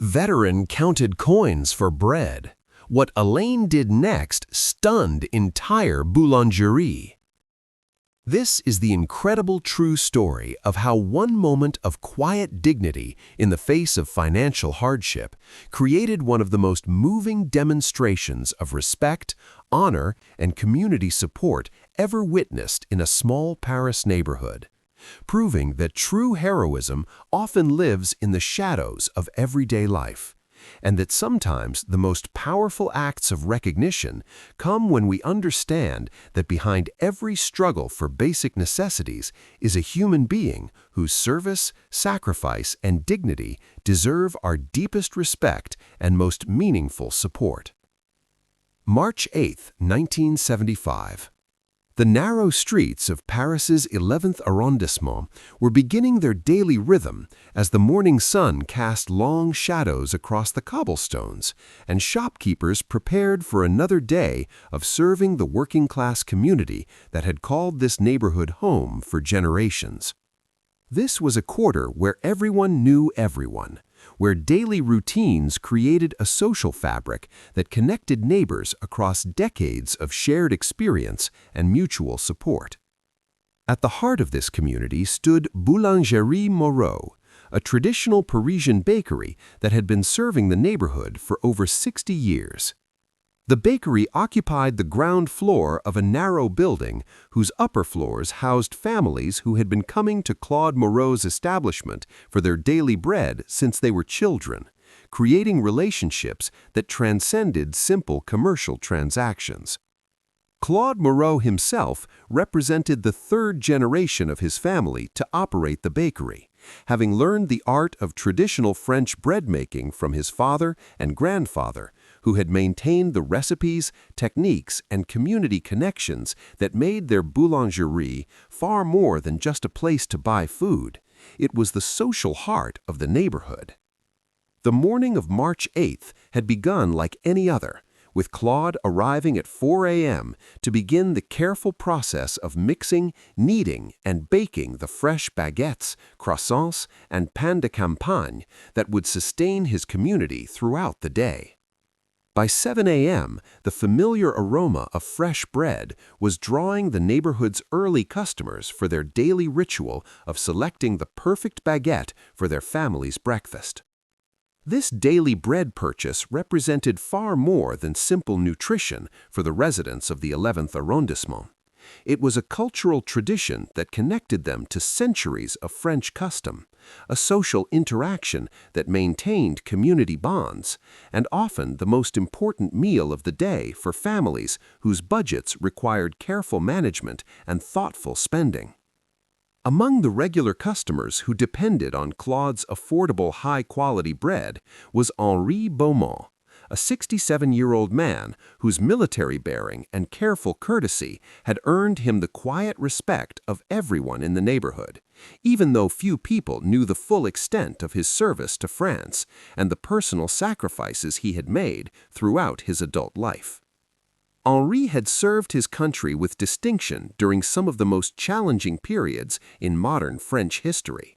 Veteran counted coins for bread. What Alain did next stunned entire Boulangerie. This is the incredible true story of how one moment of quiet dignity in the face of financial hardship created one of the most moving demonstrations of respect, honor, and community support ever witnessed in a small Paris neighborhood, proving that true heroism often lives in the shadows of everyday life, and that sometimes the most powerful acts of recognition come when we understand that behind every struggle for basic necessities is a human being whose service, sacrifice, and dignity deserve our deepest respect and most meaningful support. March 8, 1975. The narrow streets of Paris's 11th arrondissement were beginning their daily rhythm as the morning sun cast long shadows across the cobblestones, and shopkeepers prepared for another day of serving the working-class community that had called this neighborhood home for generations. This was a quarter where everyone knew everyone, where daily routines created a social fabric that connected neighbors across decades of shared experience and mutual support. At the heart of this community stood Boulangerie Moreau, a traditional Parisian bakery that had been serving the neighborhood for over 60 years. The bakery occupied the ground floor of a narrow building whose upper floors housed families who had been coming to Claude Moreau's establishment for their daily bread since they were children, creating relationships that transcended simple commercial transactions. Claude Moreau himself represented the third generation of his family to operate the bakery, having learned the art of traditional French bread making from his father and grandfather, who had maintained the recipes, techniques, and community connections that made their boulangerie far more than just a place to buy food. It was the social heart of the neighborhood. The morning of March 8th had begun like any other, with Claude arriving at 4 a.m. to begin the careful process of mixing, kneading, and baking the fresh baguettes, croissants, and pain de campagne that would sustain his community throughout the day. By 7 a.m., the familiar aroma of fresh bread was drawing the neighborhood's early customers for their daily ritual of selecting the perfect baguette for their family's breakfast. This daily bread purchase represented far more than simple nutrition for the residents of the 11th arrondissement. It was a cultural tradition that connected them to centuries of French custom, a social interaction that maintained community bonds, and often the most important meal of the day for families whose budgets required careful management and thoughtful spending. Among the regular customers who depended on Claude's affordable high-quality bread was Henri Beaumont, a 67-year-old man whose military bearing and careful courtesy had earned him the quiet respect of everyone in the neighborhood, even though few people knew the full extent of his service to France and the personal sacrifices he had made throughout his adult life. Henri had served his country with distinction during some of the most challenging periods in modern French history.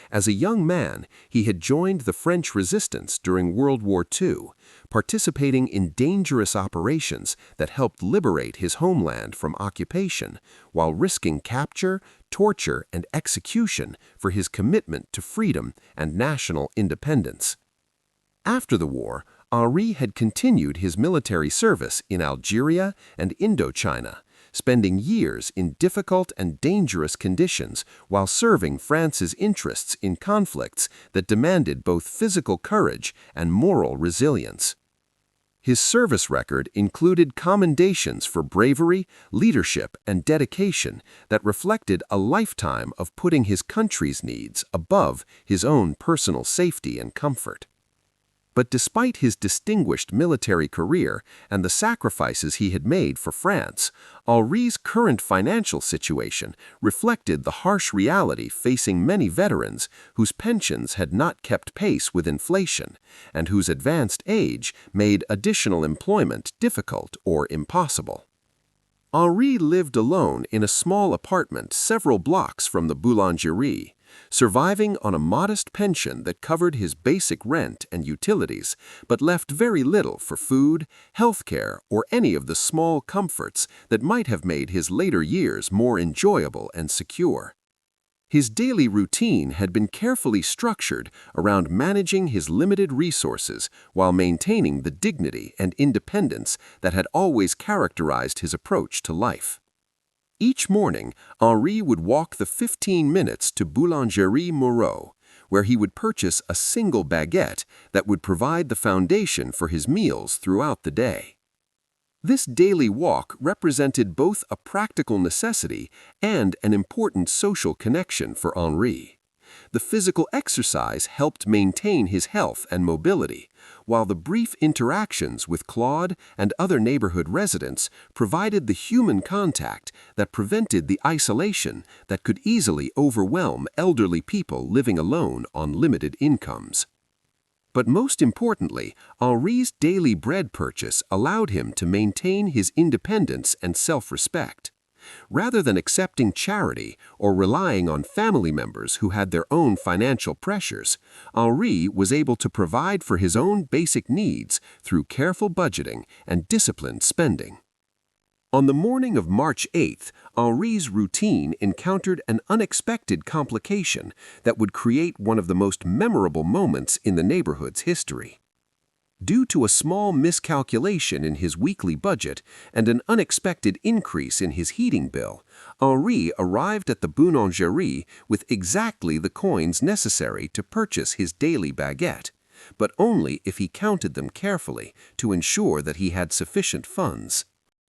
As a young man, he had joined the French resistance during World War II, participating in dangerous operations that helped liberate his homeland from occupation, while risking capture, torture, and execution for his commitment to freedom and national independence. After the war, Henri had continued his military service in Algeria and Indochina, spending years in difficult and dangerous conditions while serving France's interests in conflicts that demanded both physical courage and moral resilience. His service record included commendations for bravery, leadership, and dedication that reflected a lifetime of putting his country's needs above his own personal safety and comfort. But despite his distinguished military career and the sacrifices he had made for France, Henri's current financial situation reflected the harsh reality facing many veterans whose pensions had not kept pace with inflation and whose advanced age made additional employment difficult or impossible. Henri lived alone in a small apartment several blocks from the Boulangerie, surviving on a modest pension that covered his basic rent and utilities, but left very little for food, healthcare, or any of the small comforts that might have made his later years more enjoyable and secure. His daily routine had been carefully structured around managing his limited resources while maintaining the dignity and independence that had always characterized his approach to life. Each morning, Henri would walk the 15 minutes to Boulangerie Moreau, where he would purchase a single baguette that would provide the foundation for his meals throughout the day. This daily walk represented both a practical necessity and an important social connection for Henri. The physical exercise helped maintain his health and mobility, while the brief interactions with Claude and other neighborhood residents provided the human contact that prevented the isolation that could easily overwhelm elderly people living alone on limited incomes. But most importantly, Henri's daily bread purchase allowed him to maintain his independence and self-respect. Rather than accepting charity or relying on family members who had their own financial pressures, Henri was able to provide for his own basic needs through careful budgeting and disciplined spending. On the morning of March 8th, Henri's routine encountered an unexpected complication that would create one of the most memorable moments in the neighborhood's history. Due to a small miscalculation in his weekly budget and an unexpected increase in his heating bill, Henri arrived at the Boulangerie with exactly the coins necessary to purchase his daily baguette, but only if he counted them carefully to ensure that he had sufficient funds.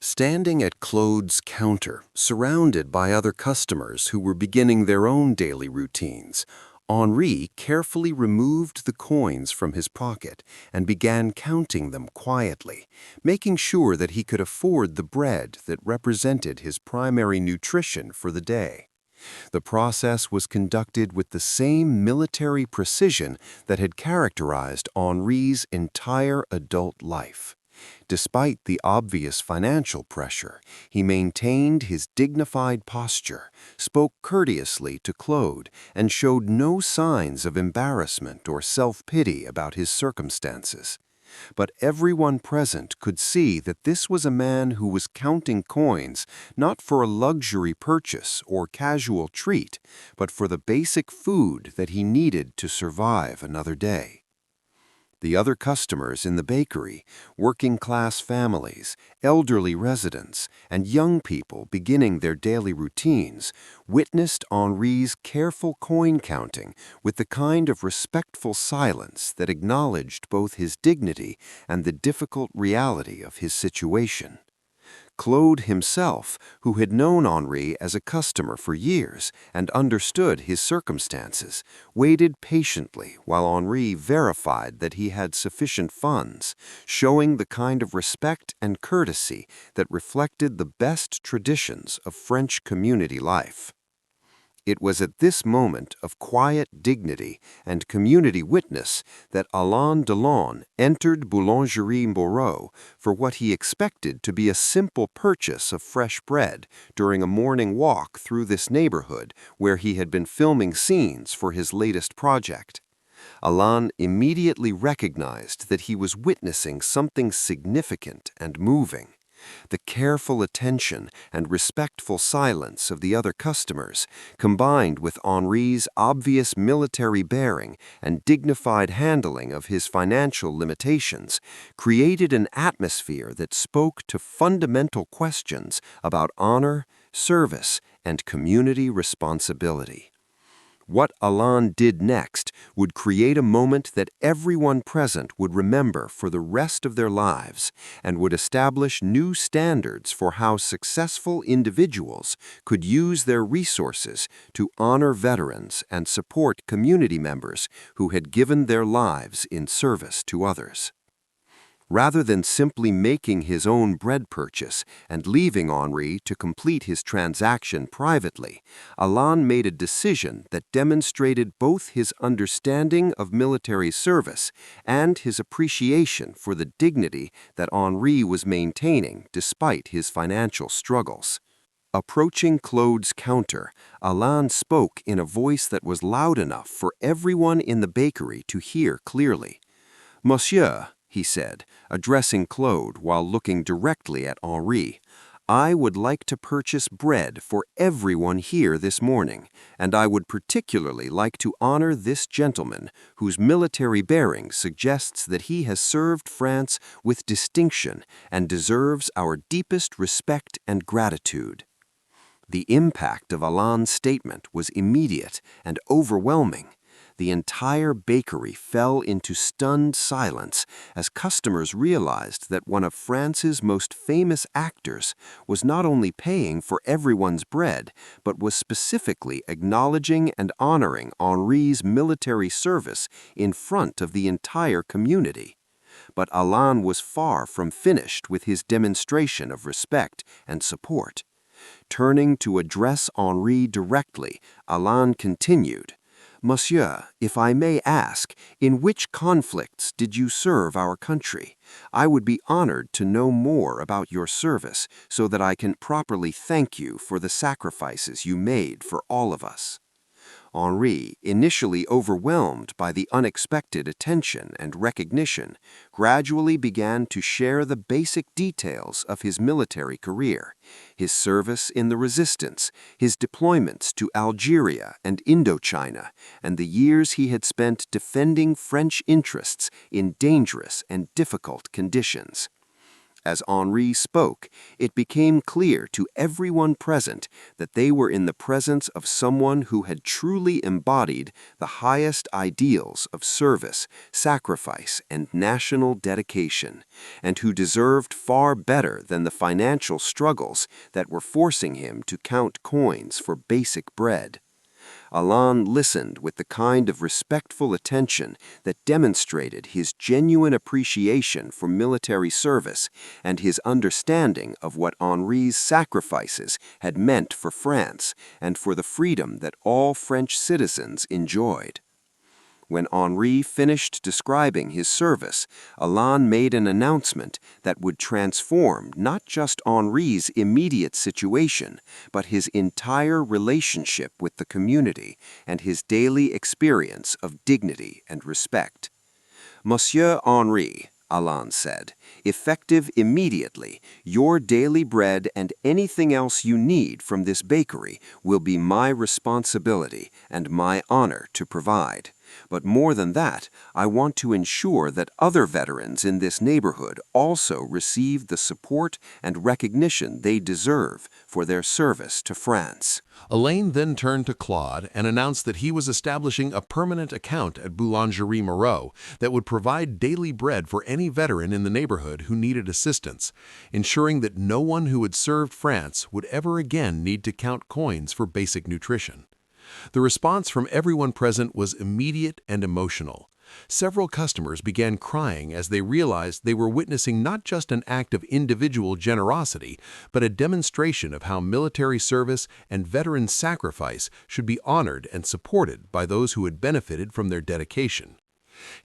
Standing at Claude's counter, surrounded by other customers who were beginning their own daily routines, Henri carefully removed the coins from his pocket and began counting them quietly, making sure that he could afford the bread that represented his primary nutrition for the day. The process was conducted with the same military precision that had characterized Henri's entire adult life. Despite the obvious financial pressure, he maintained his dignified posture, spoke courteously to Claude, and showed no signs of embarrassment or self-pity about his circumstances. But everyone present could see that this was a man who was counting coins not for a luxury purchase or casual treat, but for the basic food that he needed to survive another day. The other customers in the bakery, working-class families, elderly residents, and young people beginning their daily routines, witnessed Henri's careful coin counting with the kind of respectful silence that acknowledged both his dignity and the difficult reality of his situation. Claude himself, who had known Henri as a customer for years and understood his circumstances, waited patiently while Henri verified that he had sufficient funds, showing the kind of respect and courtesy that reflected the best traditions of French community life. It was at this moment of quiet dignity and community witness that Alain entered Boulangerie Moreau for what he expected to be a simple purchase of fresh bread during a morning walk through this neighborhood where he had been filming scenes for his latest project. Alain immediately recognized that he was witnessing something significant and moving. The careful attention and respectful silence of the other customers, combined with Henri's obvious military bearing and dignified handling of his financial limitations, created an atmosphere that spoke to fundamental questions about honor, service, and community responsibility. What Alain did next would create a moment that everyone present would remember for the rest of their lives and would establish new standards for how successful individuals could use their resources to honor veterans and support community members who had given their lives in service to others. Rather than simply making his own bread purchase and leaving Henri to complete his transaction privately, Alain made a decision that demonstrated both his understanding of military service and his appreciation for the dignity that Henri was maintaining despite his financial struggles. Approaching Claude's counter, Alain spoke in a voice that was loud enough for everyone in the bakery to hear clearly. "Monsieur," he said, addressing Claude while looking directly at Henri, "I would like to purchase bread for everyone here this morning, and I would particularly like to honor this gentleman whose military bearing suggests that he has served France with distinction and deserves our deepest respect and gratitude." The impact of Alain's statement was immediate and overwhelming. The entire bakery fell into stunned silence as customers realized that one of France's most famous actors was not only paying for everyone's bread, but was specifically acknowledging and honoring Henri's military service in front of the entire community. But Alain was far from finished with his demonstration of respect and support. Turning to address Henri directly, Alain continued, "Monsieur, if I may ask, in which conflicts did you serve our country? I would be honored to know more about your service so that I can properly thank you for the sacrifices you made for all of us." Henri, initially overwhelmed by the unexpected attention and recognition, gradually began to share the basic details of his military career, his service in the resistance, his deployments to Algeria and Indochina, and the years he had spent defending French interests in dangerous and difficult conditions. As Henri spoke, it became clear to everyone present that they were in the presence of someone who had truly embodied the highest ideals of service, sacrifice, and national dedication, and who deserved far better than the financial struggles that were forcing him to count coins for basic bread. Alain listened with the kind of respectful attention that demonstrated his genuine appreciation for military service and his understanding of what Henri's sacrifices had meant for France and for the freedom that all French citizens enjoyed. When Henri finished describing his service, Alain made an announcement that would transform not just Henri's immediate situation, but his entire relationship with the community and his daily experience of dignity and respect. "Monsieur Henri," Alain said, "effective immediately, your daily bread and anything else you need from this bakery will be my responsibility and my honor to provide. But more than that, I want to ensure that other veterans in this neighborhood also receive the support and recognition they deserve for their service to France." Alain then turned to Claude and announced that he was establishing a permanent account at Boulangerie Moreau that would provide daily bread for any veteran in the neighborhood who needed assistance, ensuring that no one who had served France would ever again need to count coins for basic nutrition. The response from everyone present was immediate and emotional. Several customers began crying as they realized they were witnessing not just an act of individual generosity, but a demonstration of how military service and veteran sacrifice should be honored and supported by those who had benefited from their dedication.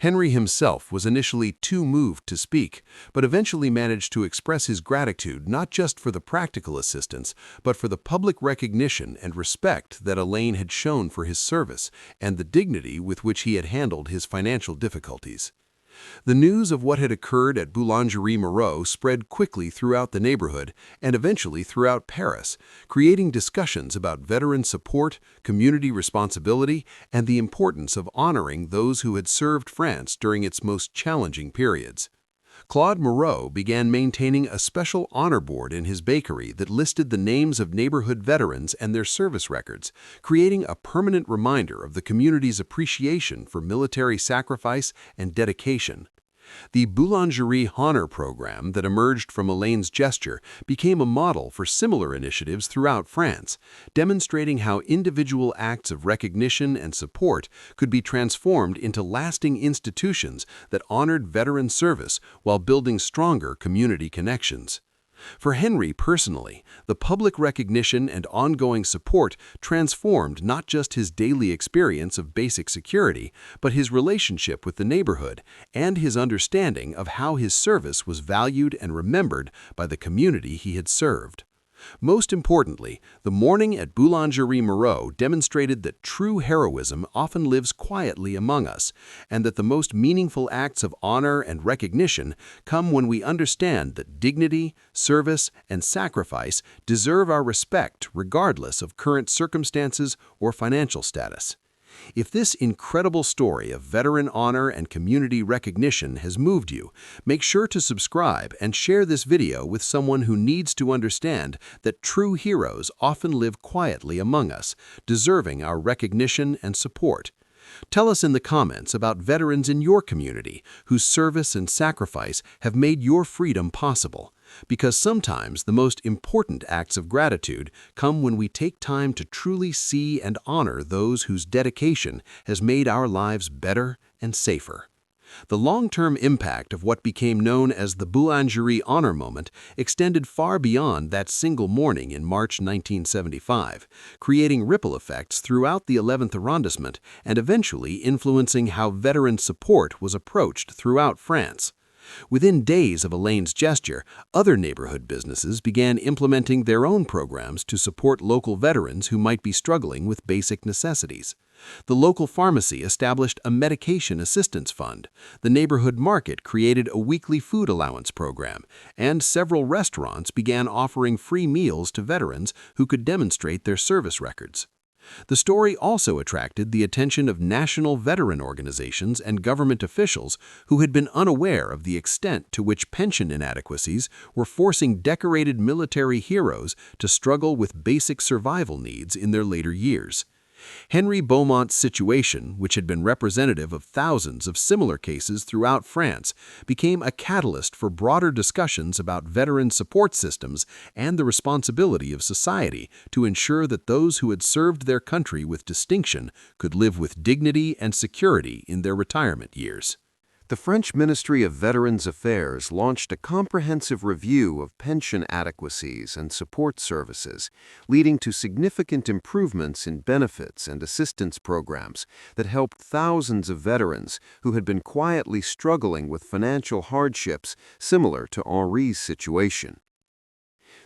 Henri himself was initially too moved to speak, but eventually managed to express his gratitude not just for the practical assistance, but for the public recognition and respect that Alain had shown for his service and the dignity with which he had handled his financial difficulties. The news of what had occurred at Boulangerie Moreau spread quickly throughout the neighborhood and eventually throughout Paris, creating discussions about veteran support, community responsibility, and the importance of honoring those who had served France during its most challenging periods. Claude Moreau began maintaining a special honor board in his bakery that listed the names of neighborhood veterans and their service records, creating a permanent reminder of the community's appreciation for military sacrifice and dedication. The Boulangerie Honor program that emerged from Alain's gesture became a model for similar initiatives throughout France, demonstrating how individual acts of recognition and support could be transformed into lasting institutions that honored veteran service while building stronger community connections. For Henri personally, the public recognition and ongoing support transformed not just his daily experience of basic security, but his relationship with the neighborhood and his understanding of how his service was valued and remembered by the community he had served. Most importantly, the morning at Boulangerie Moreau demonstrated that true heroism often lives quietly among us, and that the most meaningful acts of honor and recognition come when we understand that dignity, service, and sacrifice deserve our respect regardless of current circumstances or financial status. If this incredible story of veteran honor and community recognition has moved you, make sure to subscribe and share this video with someone who needs to understand that true heroes often live quietly among us, deserving our recognition and support. Tell us in the comments about veterans in your community whose service and sacrifice have made your freedom possible. Because sometimes the most important acts of gratitude come when we take time to truly see and honor those whose dedication has made our lives better and safer. The long-term impact of what became known as the Boulangerie Honor Moment extended far beyond that single morning in March 1975, creating ripple effects throughout the 11th arrondissement and eventually influencing how veteran support was approached throughout France. Within days of Alain's gesture, other neighborhood businesses began implementing their own programs to support local veterans who might be struggling with basic necessities. The local pharmacy established a medication assistance fund, the neighborhood market created a weekly food allowance program, and several restaurants began offering free meals to veterans who could demonstrate their service records. The story also attracted the attention of national veteran organizations and government officials who had been unaware of the extent to which pension inadequacies were forcing decorated military heroes to struggle with basic survival needs in their later years. Henry Beaumont's situation, which had been representative of thousands of similar cases throughout France, became a catalyst for broader discussions about veteran support systems and the responsibility of society to ensure that those who had served their country with distinction could live with dignity and security in their retirement years. The French Ministry of Veterans Affairs launched a comprehensive review of pension adequacies and support services, leading to significant improvements in benefits and assistance programs that helped thousands of veterans who had been quietly struggling with financial hardships similar to Henri's situation.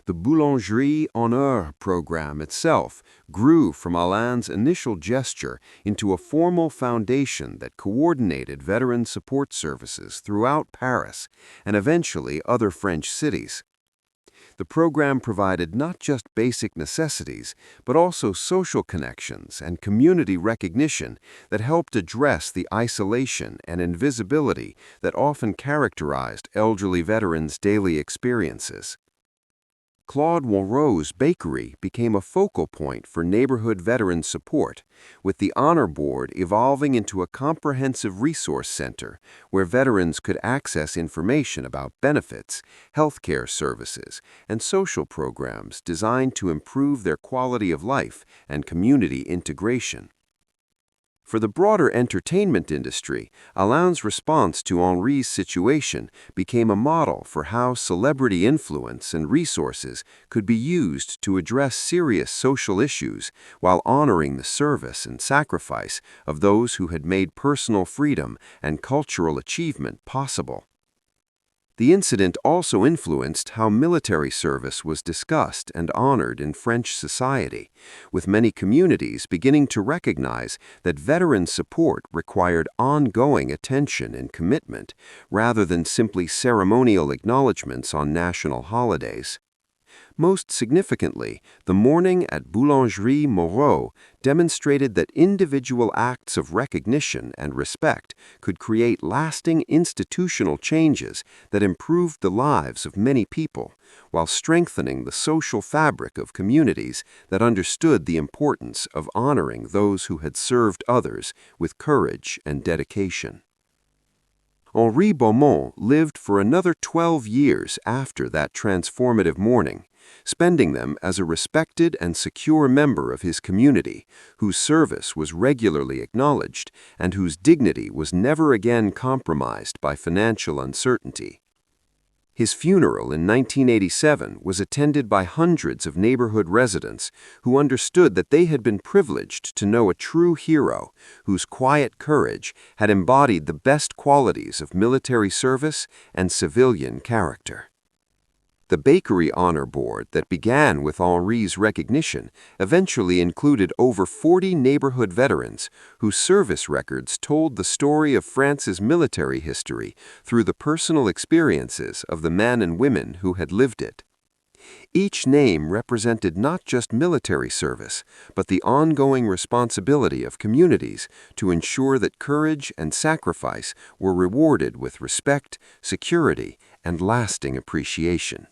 The Boulangerie Honneur program itself grew from Alain's initial gesture into a formal foundation that coordinated veteran support services throughout Paris and eventually other French cities. The program provided not just basic necessities, but also social connections and community recognition that helped address the isolation and invisibility that often characterized elderly veterans' daily experiences. Claude Moreau's bakery became a focal point for neighborhood veteran support, with the Honor Board evolving into a comprehensive resource center where veterans could access information about benefits, healthcare services, and social programs designed to improve their quality of life and community integration. For the broader entertainment industry, Alain's response to Henri's situation became a model for how celebrity influence and resources could be used to address serious social issues while honoring the service and sacrifice of those who had made personal freedom and cultural achievement possible. The incident also influenced how military service was discussed and honored in French society, with many communities beginning to recognize that veteran support required ongoing attention and commitment rather than simply ceremonial acknowledgments on national holidays. Most significantly, the morning at Boulangerie Moreau demonstrated that individual acts of recognition and respect could create lasting institutional changes that improved the lives of many people, while strengthening the social fabric of communities that understood the importance of honoring those who had served others with courage and dedication. Henri Beaumont lived for another 12 years after that transformative morning, spending them as a respected and secure member of his community, whose service was regularly acknowledged and whose dignity was never again compromised by financial uncertainty. His funeral in 1987 was attended by hundreds of neighborhood residents who understood that they had been privileged to know a true hero whose quiet courage had embodied the best qualities of military service and civilian character. The Bakery Honor Board that began with Henri's recognition eventually included over 40 neighborhood veterans whose service records told the story of France's military history through the personal experiences of the men and women who had lived it. Each name represented not just military service, but the ongoing responsibility of communities to ensure that courage and sacrifice were rewarded with respect, security, and lasting appreciation.